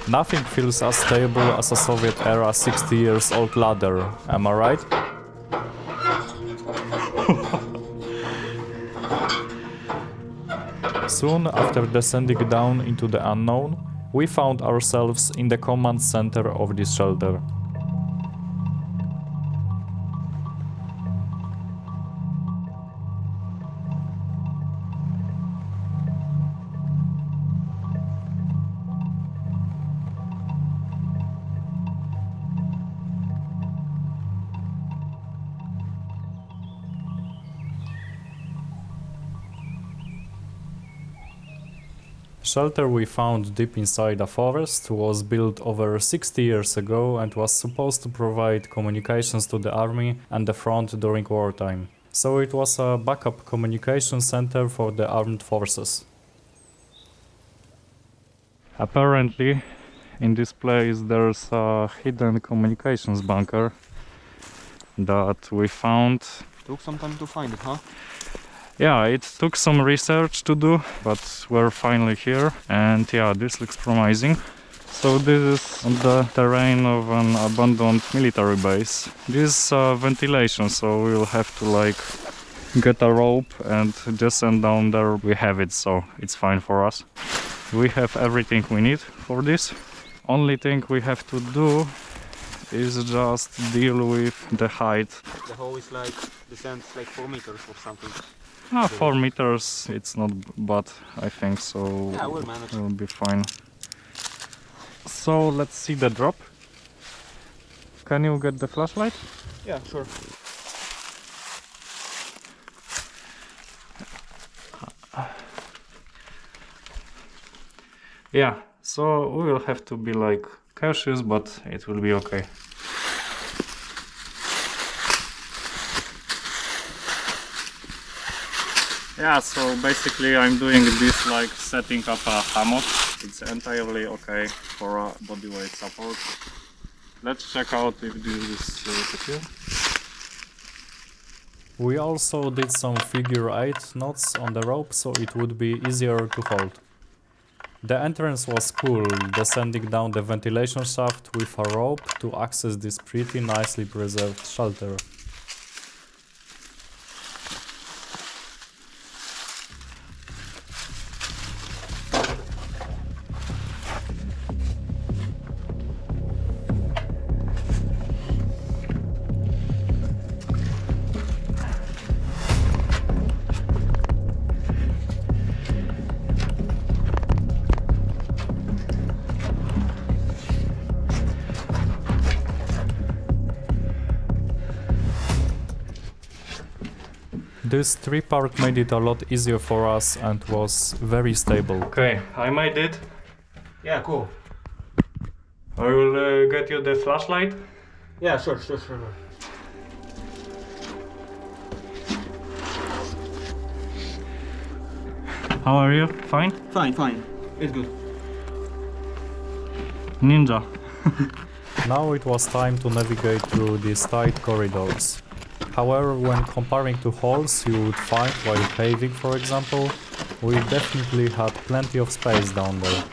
Nothing feels as stable as a Soviet-era 60 years old ladder, am I right? Soon after descending down into the unknown, we found ourselves in the command center of this shelter. The shelter we found deep inside a forest was built over 60 years ago and was supposed to provide communications to the army and the front during wartime. So it was a backup communication center for the armed forces. Apparently, in this place there's a hidden communications bunker that we found. Took some time to find it, huh? Yeah, it took some research to do, but we're finally here, and yeah, this looks promising. So this is on the terrain of an abandoned military base. This is ventilation, so we'll have to like get a rope and descend down there. We have it, so it's fine for us. We have everything we need for this. Only thing we have to do is just deal with the height. The hole is like descends like 4 meters or something. 4 meters, it's not bad, I think, so Yeah, we'll manage. We'll be fine. So let's see the drop. Can you get the flashlight? Yeah, sure. Yeah, so we will have to be like cautious, but it will be okay. Yeah, so basically I'm doing this like setting up a hammock. It's entirely okay for a bodyweight support. Let's check out if this is secure. We also did some figure 8 knots on the rope so it would be easier to hold. The entrance was cool, descending down the ventilation shaft with a rope to access this pretty nicely preserved shelter. This 3-part made it a lot easier for us and was very stable. Okay, I made it. Yeah, cool. I will get you the flashlight. Yeah, sure. How are you? Fine? Fine. It's good. Ninja. Now it was time to navigate through these tight corridors. However, when comparing to holes you would find while caving, for example, we definitely had plenty of space down there.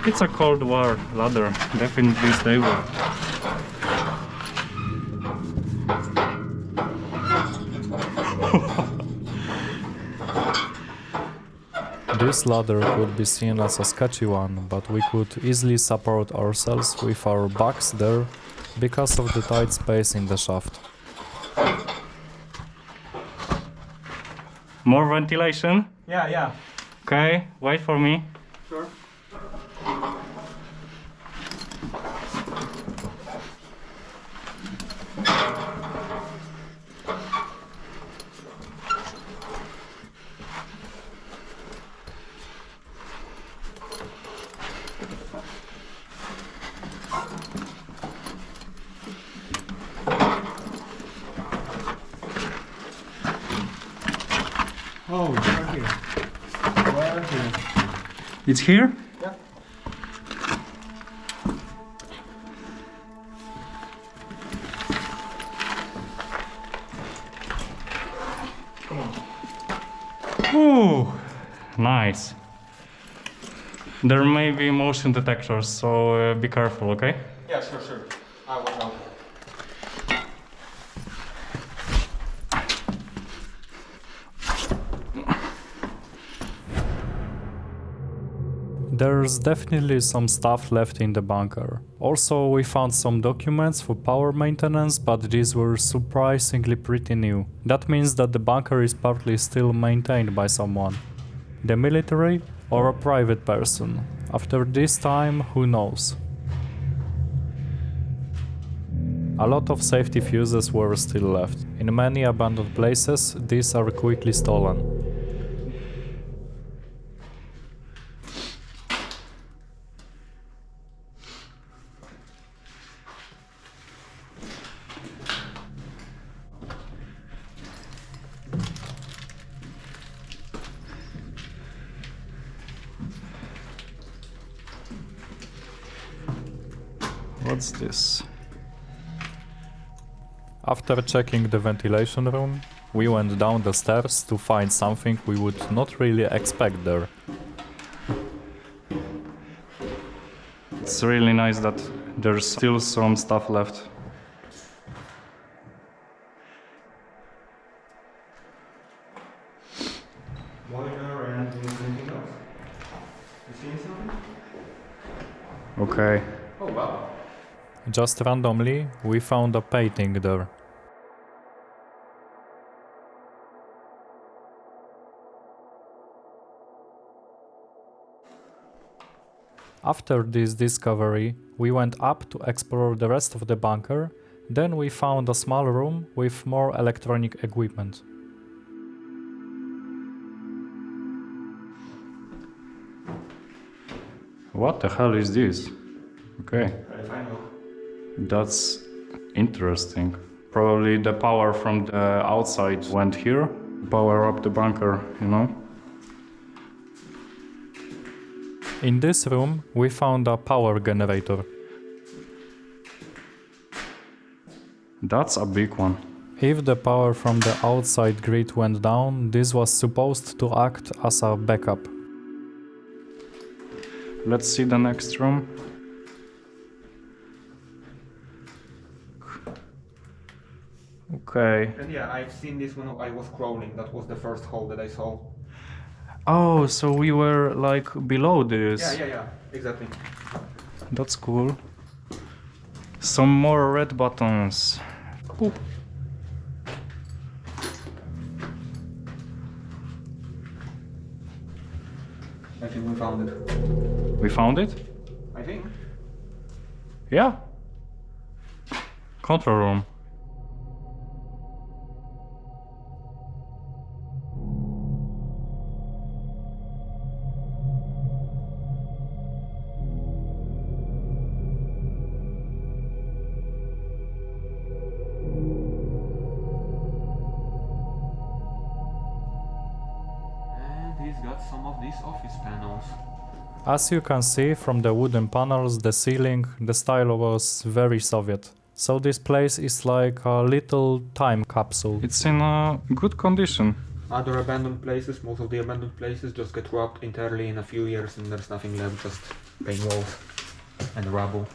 It's a Cold War ladder, definitely stable. This ladder could be seen as a sketchy one, but we could easily support ourselves with our backs there because of the tight space in the shaft. More ventilation? Yeah. Okay, wait for me. Sure. Oh, right here. Right here. It's here? Yeah. Ooh, nice. There may be motion detectors, so be careful, okay? Yeah, sure. I will help. There's definitely some stuff left in the bunker. Also, we found some documents for power maintenance, but these were surprisingly pretty new. That means that the bunker is partly still maintained by someone. The military or a private person. After this time, who knows? A lot of safety fuses were still left. In many abandoned places, these are quickly stolen. What's this? After checking the ventilation room, we went down the stairs to find something we would not really expect there. It's really nice that there's still some stuff left. Monitor and anything else? You seen something? Okay. Oh wow. Just randomly, we found a painting there. After this discovery, we went up to explore the rest of the bunker, then we found a small room with more electronic equipment. What the hell is this? Okay. I know. That's interesting. Probably the power from the outside went here. Power up the bunker, you know? In this room, we found a power generator. That's a big one. If the power from the outside grid went down, this was supposed to act as a backup. Let's see the next room. Okay. And yeah, I've seen this when I was crawling. That was the first hole that I saw. Oh, so we were like below this. Yeah, exactly. That's cool. Some more red buttons. Ooh. I think we found it. We found it? I think. Yeah. Control room. He's got some of these office panels. As you can see from the wooden panels, the ceiling, the style was very Soviet. So this place is like a little time capsule. It's in a good condition. Other abandoned places, most of the abandoned places just get robbed entirely in a few years and there's nothing left, just plain walls and rubble.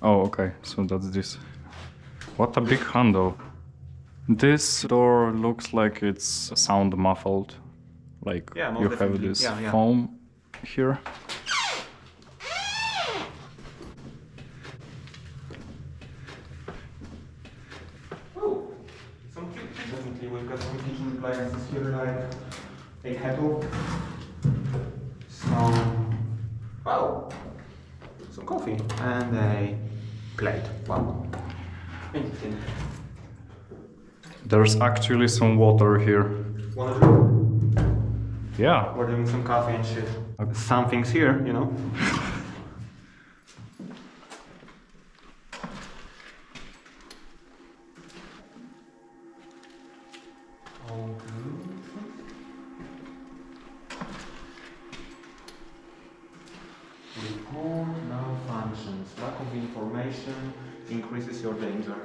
Oh, okay, so that's this. What a big handle. This door looks like it's sound muffled. Like Yeah, most you have definitely. this Yeah. foam here. Oh, some cute. Definitely, we've got some kitchen appliances here, like a kettle, some coffee, and a plate. Wow, interesting. There's actually some water here. Wanna drink? Yeah. We're doing some coffee and shit. Something's here, you know. of information increases your danger.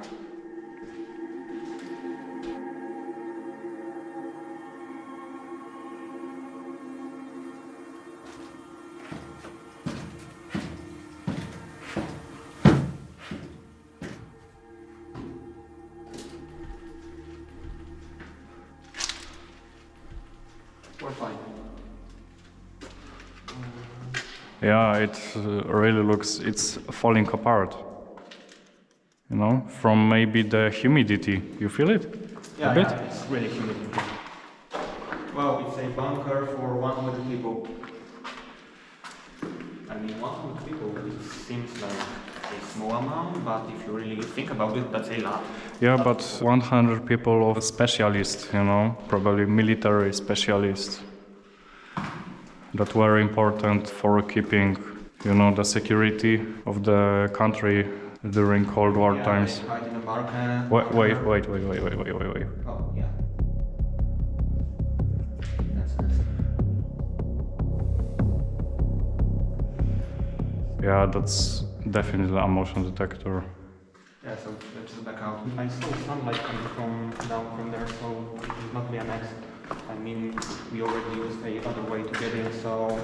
We're fine. Yeah, it really looks, it's falling apart. You know, from maybe the humidity. You feel it? Yeah, a bit? yeah, it's really humid. Well, it's a bunker for 100 people. I mean, 100 people, it seems like a small amount, but if you really think about it, that's a lot. Yeah, but 100 people of specialists, you know, probably military specialists that were important for keeping, you know, the security of the country during Cold War Yeah, times. they hide in a bunker. Wait. Oh, yeah. That's nice. Yeah, that's definitely a motion detector. Yeah, so let's just back out. I saw sunlight coming from down from there, so it will not be an accident. I mean, we already used a other way to get in, so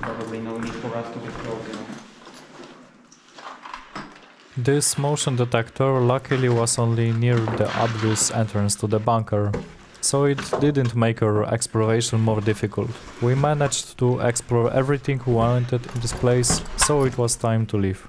probably no need for us to get close, you know. This motion detector luckily was only near the obvious entrance to the bunker, so it didn't make our exploration more difficult. We managed to explore everything we wanted in this place, so it was time to leave.